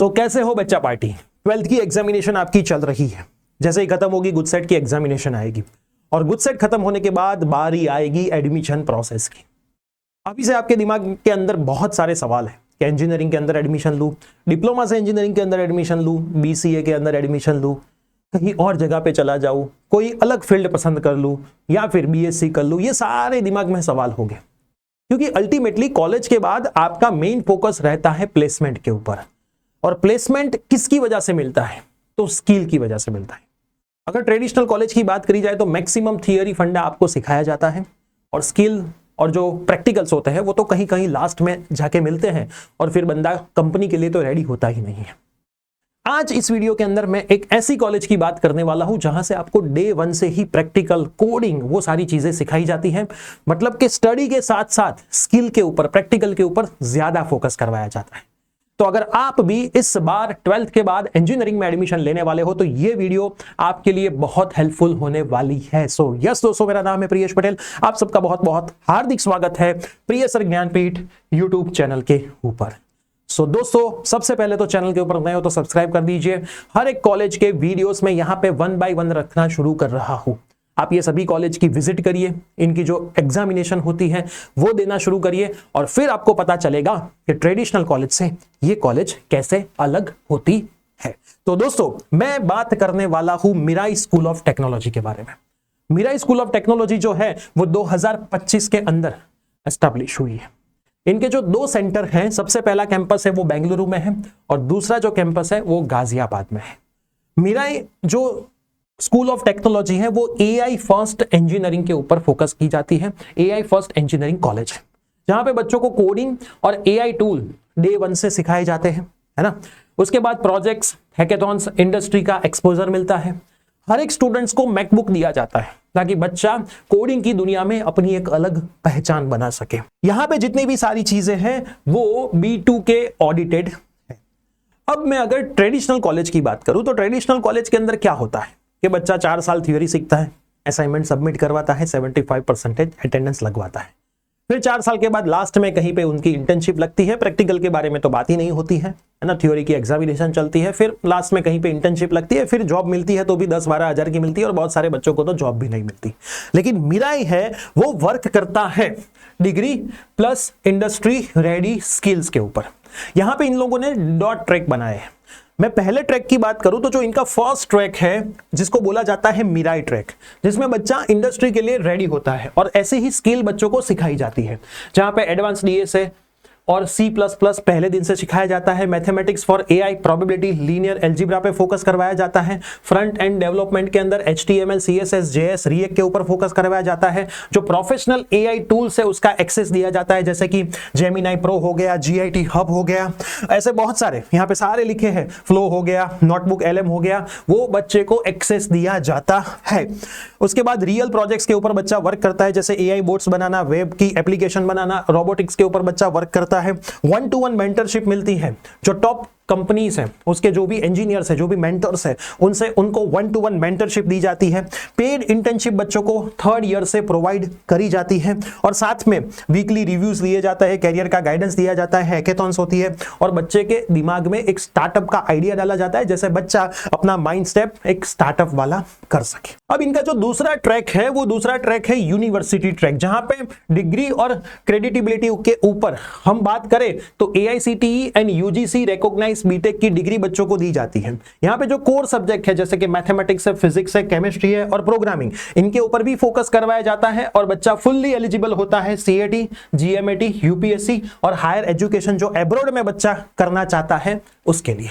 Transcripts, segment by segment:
कैसे हो बच्चा पार्टी? 12th की एग्जामिनेशन आपकी चल रही है। जैसे ही खत्म होगी गुडसेट की एग्जामिनेशन आएगी और गुडसेट खत्म होने के बाद बारी आएगी एडमिशन प्रोसेस की। अभी से आपके दिमाग के अंदर बहुत सारे सवाल हैं कि इंजीनियरिंग के अंदर एडमिशन लूं, डिप्लोमा से इंजीनियरिंग के अंदर एडमिशन लूं, बीसीए के अंदर एडमिशन लूं, कहीं और जगह पे चला जाऊं, कोई अलग फील्ड पसंद कर लूं या फिर बीएससी कर लूं। ये सारे दिमाग में सवाल हो गए, क्योंकि अल्टीमेटली कॉलेज के बाद आपका मेन फोकस रहता है प्लेसमेंट के ऊपर। और प्लेसमेंट किसकी वजह से मिलता है? तो स्किल की वजह से मिलता है। अगर ट्रेडिशनल कॉलेज की बात करी जाए तो मैक्सिमम थियरी फंडा आपको सिखाया जाता है और स्किल और जो प्रैक्टिकल्स होते हैं वो तो कहीं कहीं लास्ट में जाके मिलते हैं और फिर बंदा कंपनी के लिए तो रेडी होता ही नहीं है। आज इस वीडियो के अंदर मैं एक ऐसी कॉलेज की बात करने वाला हूं जहां से आपको डे 1 से ही प्रैक्टिकल, कोडिंग, वो सारी चीजें सिखाई जाती हैं। मतलब कि स्टडी के साथ साथ स्किल के ऊपर, प्रैक्टिकल के ऊपर ज्यादा फोकस करवाया जाता है। तो अगर आप भी इस बार 12th के बाद इंजीनियरिंग में एडमिशन लेने वाले हो तो ये वीडियो आपके लिए बहुत हेल्पफुल होने वाली है। सो यस दोस्तों, मेरा नाम है प्रियेश पटेल। आप सबका बहुत बहुत हार्दिक स्वागत है प्रियसर ज्ञानपीठ यूट्यूब चैनल के ऊपर। सो दोस्तों, सबसे पहले तो चैनल के ऊपर नए हो तो सब्सक्राइब कर दीजिए। हर एक कॉलेज के वीडियोस में यहाँ पे 1 बाय 1 रखना शुरू कर रहा हूं। आप ये सभी कॉलेज की विजिट करिए, इनकी जो एग्जामिनेशन होती है वो देना शुरू करिए और फिर आपको पता चलेगा कि ट्रेडिशनल कॉलेज से ये कॉलेज कैसे अलग होती है। तो दोस्तों, मैं बात करने वाला हूं मिराई स्कूल ऑफ टेक्नोलॉजी के बारे में। मिराई स्कूल ऑफ टेक्नोलॉजी जो है वो 2025 के अंदर एस्टैब्लिश हुई है। इनके जो 2 सेंटर हैं, सबसे पहला कैंपस है वो बेंगलुरु में है और दूसरा जो कैंपस है वो गाजियाबाद में है। मिराई जो स्कूल ऑफ टेक्नोलॉजी है वो एआई फर्स्ट इंजीनियरिंग के ऊपर फोकस की जाती है। एआई फर्स्ट इंजीनियरिंग कॉलेज है जहां पे बच्चों को कोडिंग और एआई टूल डे 1 से सिखाए जाते हैं, है ना। उसके बाद प्रोजेक्ट्स, हैकेथॉन्स, इंडस्ट्री का एक्सपोजर मिलता है। हर एक स्टूडेंट्स को मैकबुक दिया जाता है ताकि बच्चा कोडिंग की दुनिया में अपनी एक अलग पहचान बना सके। यहाँ पे जितनी भी सारी चीजें हैं वो B2 के ऑडिटेड है। अब मैं अगर ट्रेडिशनल कॉलेज की बात करूं तो ट्रेडिशनल कॉलेज के अंदर क्या होता है कि बच्चा 4 साल थ्योरी सीखता है, असाइनमेंट सबमिट करवाता है, 75% अटेंडेंस लगवाता है। फिर 4 साल के बाद लास्ट में कहीं पे उनकी इंटर्नशिप लगती है। प्रैक्टिकल के बारे में तो बात ही नहीं होती है ना। थ्योरी की एग्जामिनेशन चलती है, फिर लास्ट में कहीं पे इंटर्नशिप लगती है, फिर जॉब मिलती है तो भी 10-12 हजार की मिलती है और बहुत सारे बच्चों को तो जॉब भी नहीं मिलती। लेकिन मिराई है वो वर्क करता है degree plus industry ready skills के ऊपर। यहां पे इन लोगों ने डॉट ट्रैक बनाए हैं। मैं पहले ट्रैक की बात करूं तो जो इनका फर्स्ट ट्रैक है जिसको बोला जाता है मिराई ट्रैक, जिसमें बच्चा इंडस्ट्री के लिए रेडी होता है और ऐसे ही स्किल बच्चों को सिखाई जाती है। जहां पे एडवांस डीएस है और C++ पहले दिन से सिखाया जाता है। Mathematics for AI, probability, linear algebra पे फोकस करवाया जाता है। फ्रंट एंड डेवलपमेंट के अंदर HTML, CSS, JS, रिएक्ट के ऊपर फोकस करवाया जाता है। जो प्रोफेशनल एआई टूल्स है उसका एक्सेस दिया जाता है, जैसे कि जेमिनाई प्रो हो गया, GIT हब हो गया, ऐसे बहुत सारे यहाँ पे सारे लिखे हैं, फ्लो हो गया, नोटबुक LM हो गया, वो बच्चे को एक्सेस दिया जाता है। उसके बाद रियल प्रोजेक्ट्स के ऊपर बच्चा वर्क करता है, जैसे एआई बोट्स बनाना, वेब की एप्लीकेशन बनाना, रोबोटिक्स के ऊपर बच्चा वर्क करता है। 1-to-1 मेंटरशिप मिलती है। जो टॉप कंपनीज है उसके जो भी इंजीनियर्स है, जो भी मेंटर्स है, उनसे उनको 1-to-1 मेंटरशिप दी जाती है। पेड इंटर्नशिप बच्चों को 3rd ईयर से प्रोवाइड करी जाती है और साथ में वीकली रिव्यूज लिए जाता है, कैरियर का गाइडेंस दिया जाता है, हैकेथॉन्स होती है और बच्चे के दिमाग में एक स्टार्टअप का आइडिया डाला जाता है, जैसे बच्चा अपना माइंड स्टेप एक स्टार्टअप वाला कर सके। अब इनका जो दूसरा ट्रैक है वो दूसरा ट्रैक है यूनिवर्सिटी ट्रैक, जहां पे डिग्री और क्रेडिटेबिलिटी के ऊपर हम बात करें तो AICTE and UGC recognise B Tech की डिग्री बच्चों को दी जाती है। यहाँ पे जो कोर सब्जेक्ट है जैसे कि मैथमेटिक्स है, फिजिक्स है, केमिस्ट्री है और प्रोग्रामिंग, इनके ऊपर भी फोकस करवाया जाता है और बच्चा फुल्ली एलिजिबल होता है CAT, GMAT, UPSC और हायर एजुकेशन जो एब्रॉड में बच्चा करना चाहता है उसके लिए।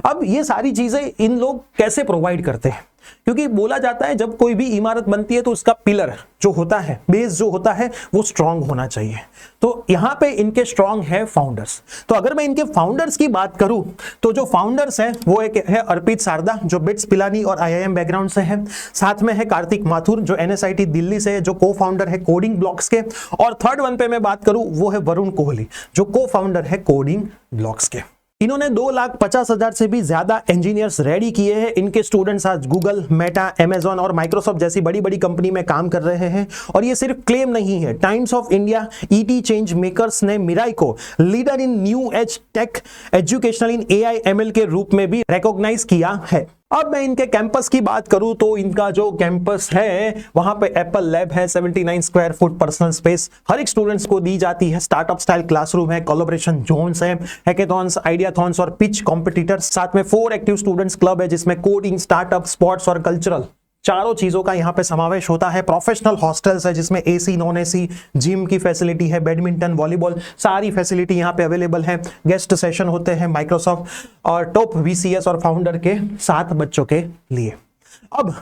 अब ये सारी चीजें इन लोग कैसे प्रोवाइड करते हैं? क्योंकि बोला जाता है जब कोई भी इमारत बनती है तो उसका पिलर जो होता है, बेस जो होता है वो स्ट्रांग होना चाहिए। तो यहां पे इनके स्ट्रांग है फाउंडर्स। तो अगर मैं इनके फाउंडर्स की बात करूं तो जो फाउंडर्स हैं वो एक है अर्पित सारदा, जो बिट्स पिलानी और IIM बैकग्राउंड से है। साथ में है कार्तिक माथुर, जो NSIT दिल्ली से है, जो को फाउंडर है कोडिंग ब्लॉक्स के। और 3rd वन पे मैं बात करूं वो है वरुण कोहली, जो को फाउंडर है कोडिंग ब्लॉक्स के। इन्होंने 2,50,000 से भी ज्यादा इंजीनियर्स रेडी किए हैं। इनके स्टूडेंट्स आज गूगल, मेटा, अमेजॉन और माइक्रोसॉफ्ट जैसी बड़ी बड़ी कंपनी में काम कर रहे हैं। और ये सिर्फ क्लेम नहीं है, Times of India ET change makers ने मिराई को leader in new age tech educational in AI ML के रूप में भी रिकॉग्नाइज किया है। अब मैं इनके कैंपस की बात करूं तो इनका जो कैंपस है वहां पे एप्पल लैब है, 79 स्क्वायर फुट पर्सनल स्पेस हर एक स्टूडेंट्स को दी जाती है। स्टार्टअप स्टाइल क्लासरूम है, कोलैबोरेशन जोन्स है, हैकेथॉन्स, आइडियाथॉन्स और पिच कॉम्पिटिटर्स। साथ में 4 एक्टिव स्टूडेंट्स क्लब है जिसमें कोडिंग, स्टार्टअप, स्पोर्ट्स और कल्चरल चारों चीजों का यहाँ पे समावेश होता है। प्रोफेशनल हॉस्टल्स है जिसमें एसी, नॉन एसी, जिम की फैसिलिटी है, बैडमिंटन, वॉलीबॉल सारी फैसिलिटी यहाँ पे अवेलेबल है। गेस्ट सेशन होते हैं माइक्रोसॉफ्ट और टॉप वीसीएस और फाउंडर के 7 बच्चों के लिए। अब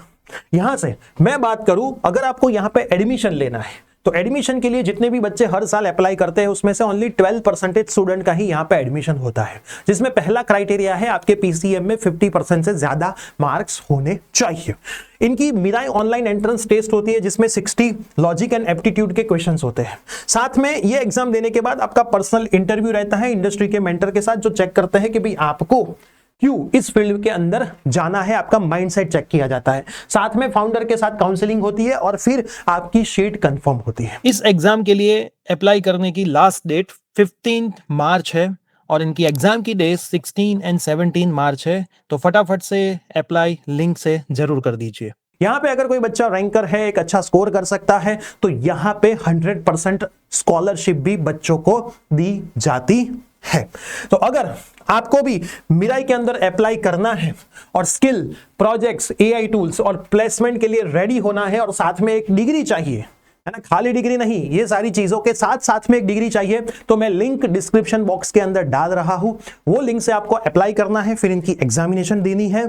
यहां से मैं बात करूं, अगर आपको यहाँ पे एडमिशन लेना है तो एडमिशन के लिए जितने भी बच्चे हर साल अप्लाई करते हैं उसमें से ओनली 12% स्टूडेंट का ही यहाँ पे एडमिशन होता है, जिसमें पहला क्राइटेरिया है आपके पीसीएम में 50% से ज्यादा मार्क्स होने चाहिए। इनकी मिराई ऑनलाइन एंट्रेंस टेस्ट होती है जिसमें 60 लॉजिक एंड एप्टीट्यूड के क्वेश्चंस होते हैं। साथ में ये एग्जाम देने के बाद आपका पर्सनल इंटरव्यू रहता है इंडस्ट्री के मेंटर के साथ, जो चेक करते हैं कि भाई आपको क्यों इस फील्ड के अंदर जाना है, आपका माइंडसेट चेक किया जाता है। साथ में फाउंडर के साथ काउंसलिंग होती है और फिर आपकी शीट कंफर्म होती है। इस एग्जाम के लिए अप्लाई करने की लास्ट डेट 15 मार्च है और इनकी एग्जाम की डेट 16 एंड 17 मार्च है, तो फटाफट से अप्लाई लिंक से जरूर कर दीजिए। यहाँ पे अगर कोई बच्चा रैंकर है, एक अच्छा स्कोर कर सकता है, तो यहाँ पे 100% स्कॉलरशिप भी बच्चों को दी जाती है। तो अगर आपको भी मिराई के अंदर अप्लाई करना है और स्किल, प्रोजेक्ट्स, एआई टूल्स और प्लेसमेंट के लिए रेडी होना है और साथ में एक डिग्री चाहिए, है ना, खाली डिग्री नहीं, ये सारी चीजों के साथ साथ में एक डिग्री चाहिए, तो मैं लिंक डिस्क्रिप्शन बॉक्स के अंदर डाल रहा हूं। वो लिंक से आपको अप्लाई करना है, फिर इनकी एग्जामिनेशन देनी है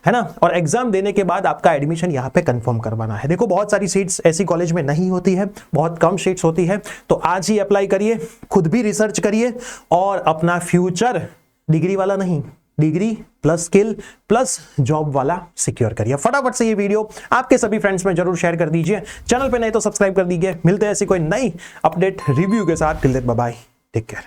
ना, और एग्जाम देने के बाद आपका एडमिशन यहाँ पे कंफर्म करवाना है। देखो बहुत सारी सीट्स ऐसी कॉलेज में नहीं होती है, बहुत कम सीट्स होती है, तो आज ही अप्लाई करिए, खुद भी रिसर्च करिए और अपना फ्यूचर डिग्री वाला नहीं, degree plus skill plus job वाला सिक्योर करिए। फटाफट से ये वीडियो आपके सभी फ्रेंड्स में जरूर शेयर कर दीजिए। चैनल पे नहीं तो सब्सक्राइब कर दीजिए। मिलते हैं ऐसी कोई नई अपडेट रिव्यू के साथ। Till then bye bye, take care.